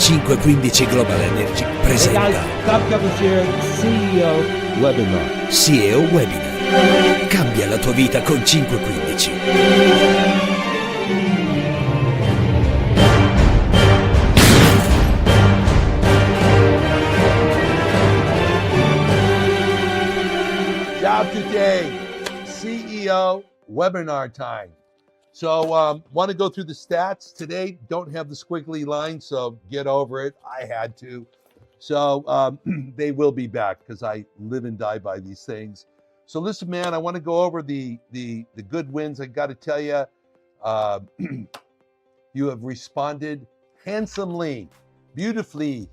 515 Global Energy presenta Hey guys, stop coming here, CEO Webinar. CEO Webinar. Cambia la tua vita con 515. Job today, CEO webinar time. So want to go through the stats today. Don't have the squiggly line, so get over it. I had to. So they will be back because I live and die by these things. So listen, man, I want to go over the good wins. I got to tell you, you have responded handsomely, beautifully,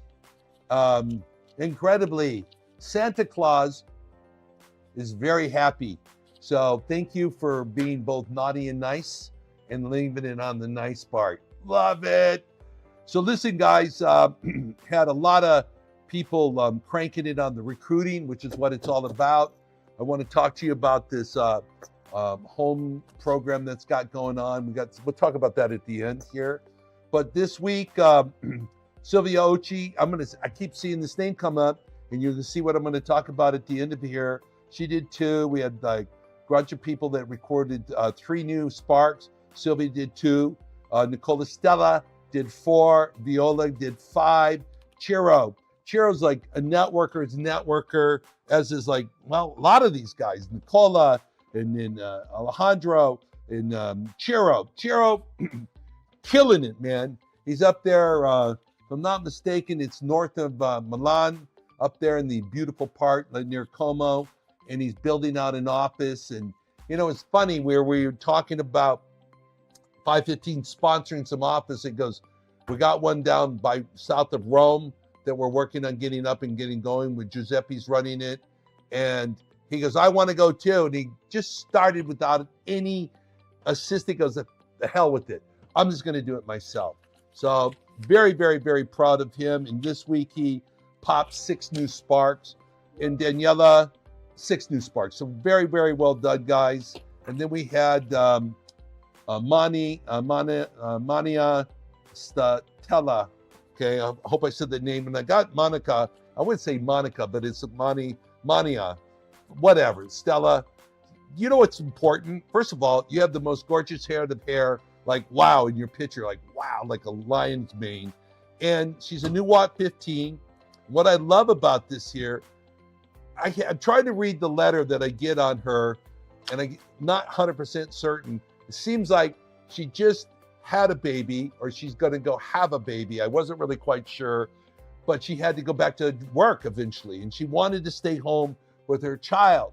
incredibly. Santa Claus is very happy. So thank you for being both naughty and nice and leaving it on the nice part. Love it. So listen, guys, had a lot of people cranking it on the recruiting, which is what it's all about. I want to talk to you about this home program that's got going on. We'll talk about that at the end here. But this week, Sylvia Ochi, I keep seeing this name come up, and you're gonna see what I'm gonna talk about at the end of here. She did 2. We had like a bunch of people that recorded 3 new sparks. Sylvia did 2. Nicola Stella did 4. Viola did 5. Chiro's like a networker, as is like, well, a lot of these guys. Nicola and then Alejandro and Chiro. Chiro, killing it, man. He's up there, if I'm not mistaken, it's north of Milan, up there in the beautiful part near Como. And he's building out an office. And, you know, it's funny where we were talking about 515 sponsoring some office. It goes, we got one down by south of Rome that we're working on getting up and getting going with Giuseppe's running it. And he goes, I want to go too. And he just started without any assistant. He goes, the hell with it. I'm just going to do it myself. So very, very, very proud of him. And this week he popped 6 new sparks. And Daniela, 6 new sparks. So very, very well done, guys. And then we had Mania Statella. Okay, I hope I said the name. And I got Monica. I wouldn't say Monica, but it's Mania. Whatever. Stella. You know what's important? First of all, you have the most gorgeous hair like wow, in your picture, like wow, like a lion's mane. And she's a new Watt 15. What I love about this here, I'm trying to read the letter that I get on her, and I'm not 100% certain. It seems like she just had a baby, or she's going to go have a baby. I wasn't really quite sure, but she had to go back to work eventually, and she wanted to stay home with her child,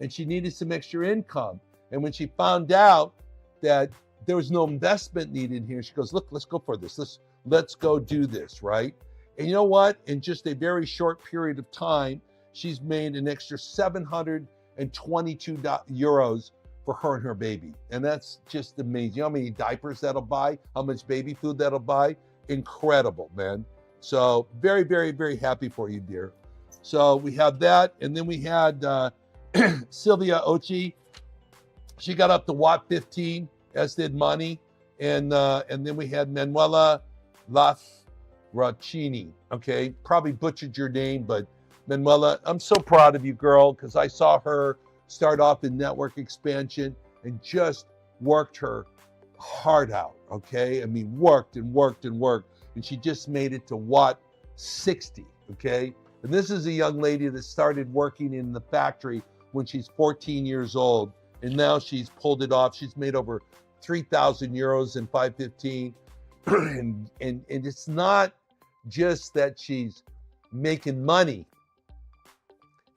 and she needed some extra income. And when she found out that there was no investment needed here, she goes, look, let's go for this. Let's go do this, right? And you know what? In just a very short period of time, she's made an extra 722 euros for her and her baby. And that's just amazing. You know how many diapers that'll buy? How much baby food that'll buy? Incredible, man. So very, very, very happy for you, dear. So we have that. And then we had Sylvia Ochi. She got up to Watt 15, as did Mani. And then we had Manuela Lafracini. Okay, probably butchered your name, but Manuela, I'm so proud of you, girl, because I saw her start off in network expansion and just worked her heart out, okay? I mean, worked. And she just made it to Watt 60, okay? And this is a young lady that started working in the factory when she's 14 years old. And now she's pulled it off. She's made over 3,000 euros in 515. and it's not just that she's making money.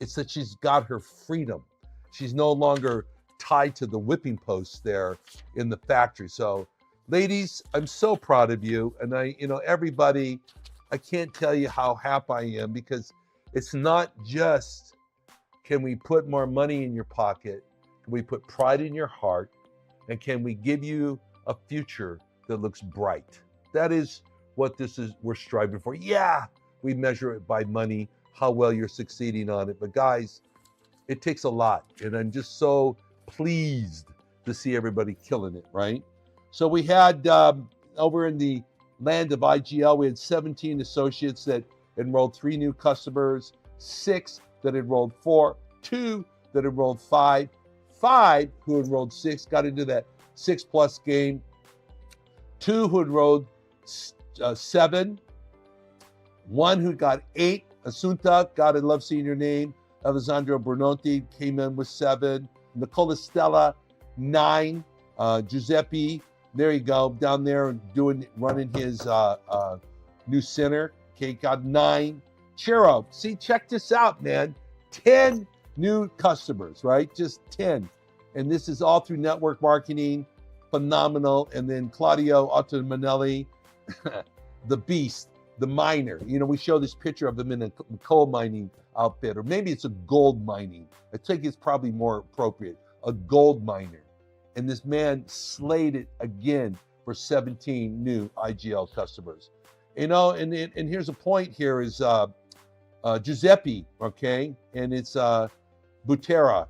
It's that she's got her freedom. She's no longer tied to the whipping posts there in the factory. So ladies, I'm so proud of you. And everybody, I can't tell you how happy I am, because it's not just, can we put more money in your pocket? Can we put pride in your heart? And can we give you a future that looks bright? That is what we're striving for. Yeah, we measure it by money, how well you're succeeding on it. But guys, it takes a lot. And I'm just so pleased to see everybody killing it, right? So we had over in the land of IGL, we had 17 associates that enrolled 3 new customers, 6 that enrolled 4, 2 that enrolled 5, 5 who enrolled 6, got into that 6+ game, 2 who enrolled 7, 1 who got 8, Assunta, God, I love seeing your name, Alessandro Bernotti came in with 7, Nicola Stella, 9, Giuseppe, there you go, down there running his new center, okay, got 9. Chiro, see, check this out, man, 10 new customers, right? Just 10. And this is all through network marketing, phenomenal. And then Claudio Ottomanelli, the beast, the miner. You know, we show this picture of him in a coal mining outfit, or maybe it's a gold mining. I think it's probably more appropriate, a gold miner. And this man slayed it again for 17 new IGL customers. You know, and here's a point here is Giuseppe, okay? And it's Butera.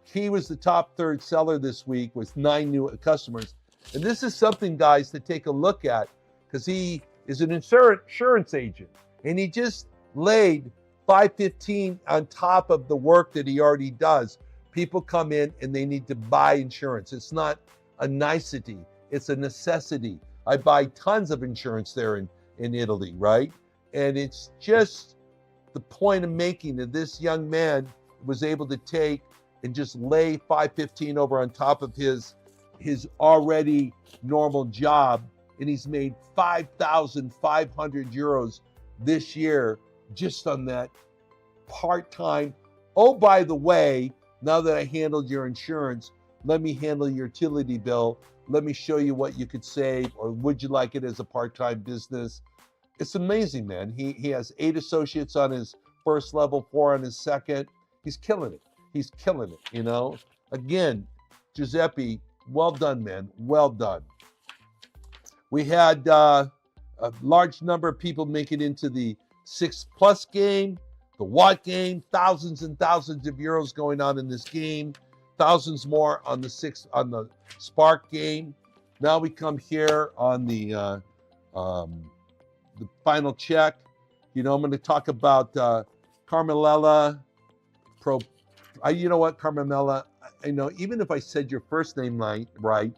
He was the top 3rd seller this week with 9 new customers. And this is something, guys, to take a look at, because he is an insurance agent. And he just laid 515 on top of the work that he already does. People come in and they need to buy insurance. It's not a nicety, it's a necessity. I buy tons of insurance there in Italy, right? And it's just the point of making that this young man was able to take and just lay 515 over on top of his already normal job, and he's made 5,500 euros this year just on that part-time. Oh, by the way, now that I handled your insurance, let me handle your utility bill. Let me show you what you could save, or would you like it as a part-time business? It's amazing, man. He has 8 associates on his first level, 4 on his second. He's killing it. He's killing it, you know? Again, Giuseppe, well done, man. Well done. We had a large number of people make it into the 6+ game, the Watt game, thousands and thousands of euros going on in this game, thousands more on the Spark game. Now we come here on the final check. You know, I'm going to talk about Carmelella Pro. You know what, Carmela, I know even if I said your first name right,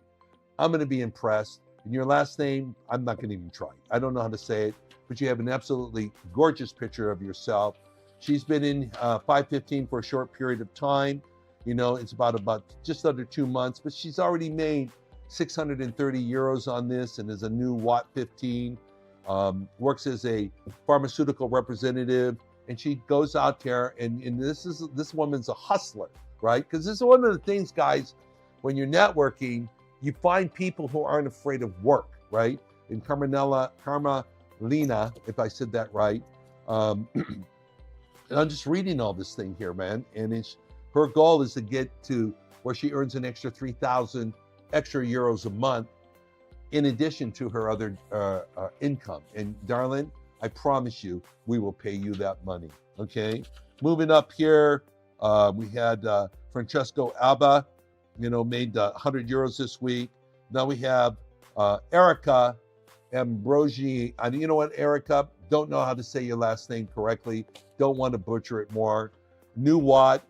I'm going to be impressed. And your last name, I'm not going to even try. I don't know how to say it, but you have an absolutely gorgeous picture of yourself. She's been in 515 for a short period of time. You know, it's about just under 2 months, but she's already made 630 euros on this, and is a new Watt 15. Works as a pharmaceutical representative. And she goes out there, and this woman's a hustler, right? Because this is one of the things, guys, when you're networking, you find people who aren't afraid of work, right? And Carmelina, if I said that right. And I'm just reading all this thing here, man. And her goal is to get to where she earns an extra 3,000 extra euros a month, in addition to her other income. And darling, I promise you, we will pay you that money, okay? Moving up here, we had Francesco Alba, you know, made 100 euros this week. Now we have Erica Ambrosi. And you know what, Erica? Don't know how to say your last name correctly. Don't want to butcher it more. New Watt,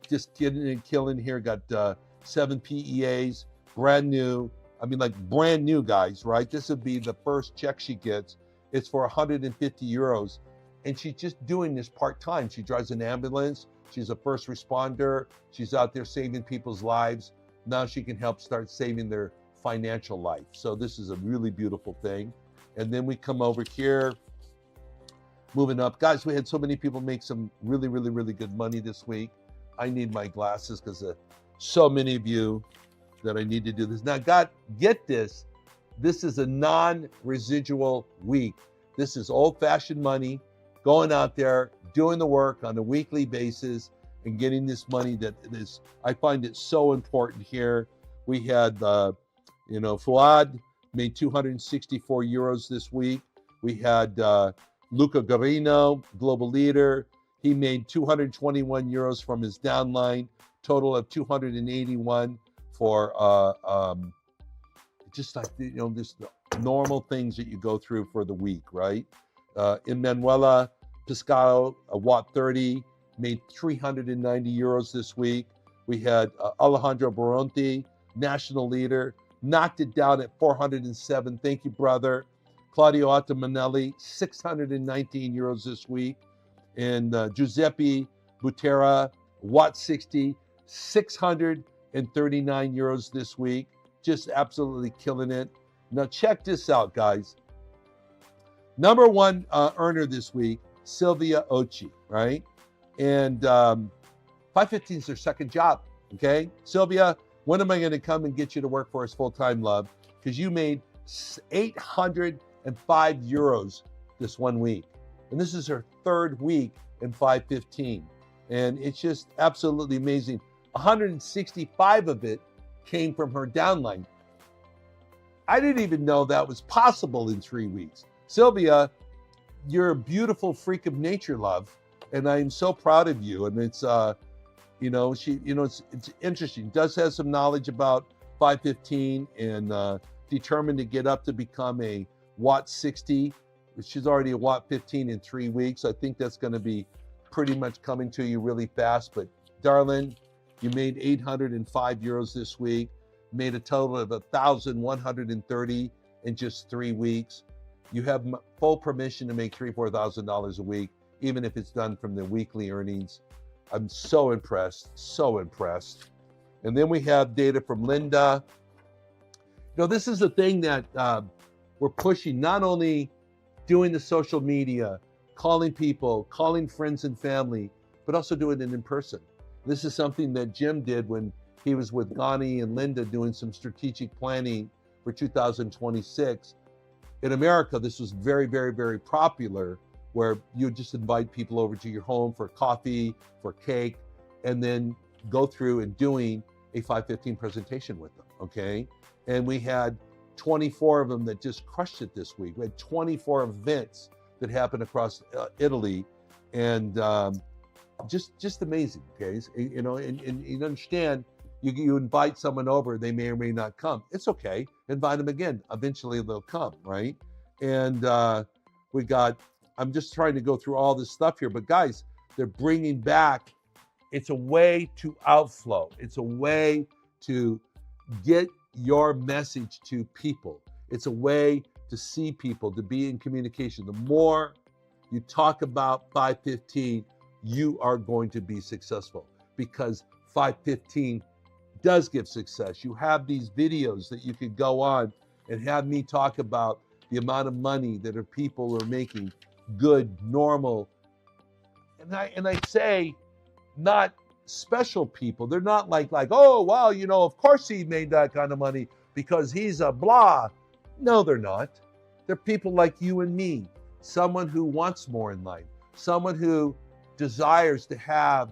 just killing here. Got 7 PEAs, brand new. I mean, like brand new, guys, right? This would be the first check she gets. It's for 150 euros. And she's just doing this part-time. She drives an ambulance. She's a first responder. She's out there saving people's lives. Now she can help start saving their financial life. So this is a really beautiful thing. And then we come over here, moving up. Guys, we had so many people make some really, really, really good money this week. I need my glasses because so many of you that I need to do this. Now, God, get this. This is a non-residual week. This is old-fashioned money, going out there, doing the work on a weekly basis and getting this money that is, I find it so important here. We had, Fuad made 264 euros this week. We had Luca Garino, global leader. He made 221 euros from his downline, total of 281 for just like, this normal things that you go through for the week, right? Emanuela Piscaro, a watt 30, made 390 euros this week. We had Alejandro Baronti, national leader, knocked it down at 407. Thank you, brother. Claudio Ottamanelli, 619 euros this week. And Giuseppe Butera, watt 60, 639 euros this week. Just absolutely killing it. Now check this out, guys. Number one earner this week, Sylvia Ochi, right? And 515 is her second job, okay? Sylvia, when am I going to come and get you to work for us full-time, love? Because you made 805 euros this 1 week. And this is her third week in 515. And it's just absolutely amazing. 165 of it came from her downline. I didn't even know that was possible in 3 weeks. Sylvia, you're a beautiful freak of nature, love, and I am so proud of you. And it's, it's interesting. Does have some knowledge about 515 and determined to get up to become a watt 60. She's already a watt 15 in 3 weeks. I think that's going to be pretty much coming to you really fast. But darling, you made 805 euros this week. Made a total of 1,130 in just 3 weeks. You have full permission to make $3,000 to $4,000 a week, even if it's done from the weekly earnings. I'm so impressed, so impressed. And then we have data from Linda. This is the thing that we're pushing, not only doing the social media, calling people, calling friends and family, but also doing it in person. This is something that Jim did when he was with Ghani and Linda doing some strategic planning for 2026. In America, this was very, very, very popular, where you just invite people over to your home for coffee, for cake, and then go through and doing a 515 presentation with them, okay? And we had 24 of them that just crushed it this week. We had 24 events that happened across Italy, and just amazing, okay? And you understand, you invite someone over, they may or may not come. It's okay. Invite them again. Eventually they'll come, right? And I'm just trying to go through all this stuff here, but guys, they're bringing back, it's a way to outflow. It's a way to get your message to people. It's a way to see people, to be in communication. The more you talk about 515, you are going to be successful, because 515 does give success. You have these videos that you could go on and have me talk about the amount of money that people are making, good, normal. And I say, not special people. They're not like, oh, wow, of course he made that kind of money because he's a blah. No, they're not. They're people like you and me, someone who wants more in life, someone who desires to have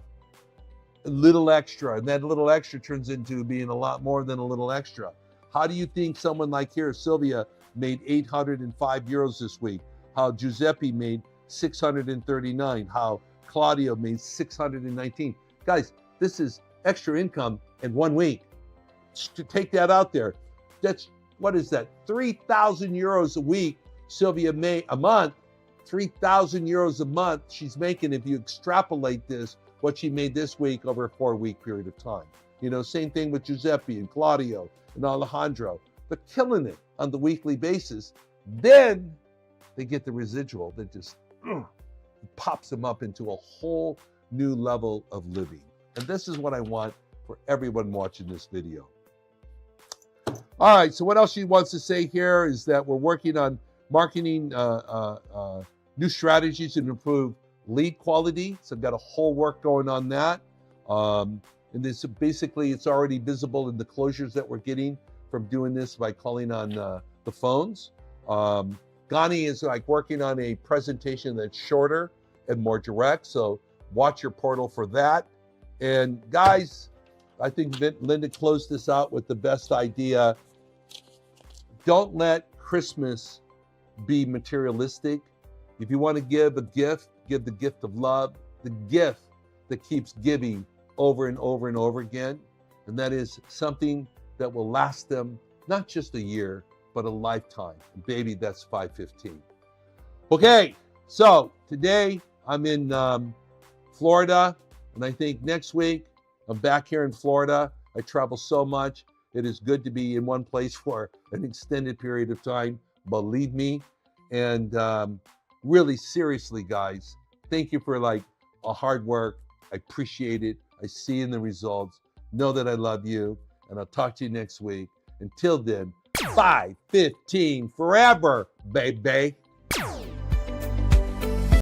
a little extra, and that little extra turns into being a lot more than a little extra. How do you think someone like here, Sylvia, made 805 euros this week? How Giuseppe made 639? How Claudio made 619? Guys, this is extra income in 1 week. To take that out there, that's, what is that? 3,000 euros a week, Sylvia made a month. 3,000 euros a month she's making, if you extrapolate this, what she made this week over a 4-week period of time. Same thing with Giuseppe and Claudio and Alejandro. They're killing it on the weekly basis. Then they get the residual that just pops them up into a whole new level of living. And this is what I want for everyone watching this video. All right, so what else she wants to say here is that we're working on marketing new strategies to improve lead quality. So I've got a whole work going on that. And this basically, it's already visible in the closures that we're getting from doing this by calling on the phones. Ghani is working on a presentation that's shorter and more direct. So watch your portal for that. And guys, I think Linda closed this out with the best idea. Don't let Christmas be materialistic. If you want to give a gift, give the gift of love, the gift that keeps giving over and over and over again. And that is something that will last them not just a year, but a lifetime. Baby, that's 515. Okay, so today I'm in Florida, and I think next week I'm back here in Florida. I travel so much. It is good to be in one place for an extended period of time, believe me. And really, seriously, guys, thank you for like a hard work. I appreciate it. I see in the results. Know that I love you, and I'll talk to you next week. Until then, 515 forever, baby.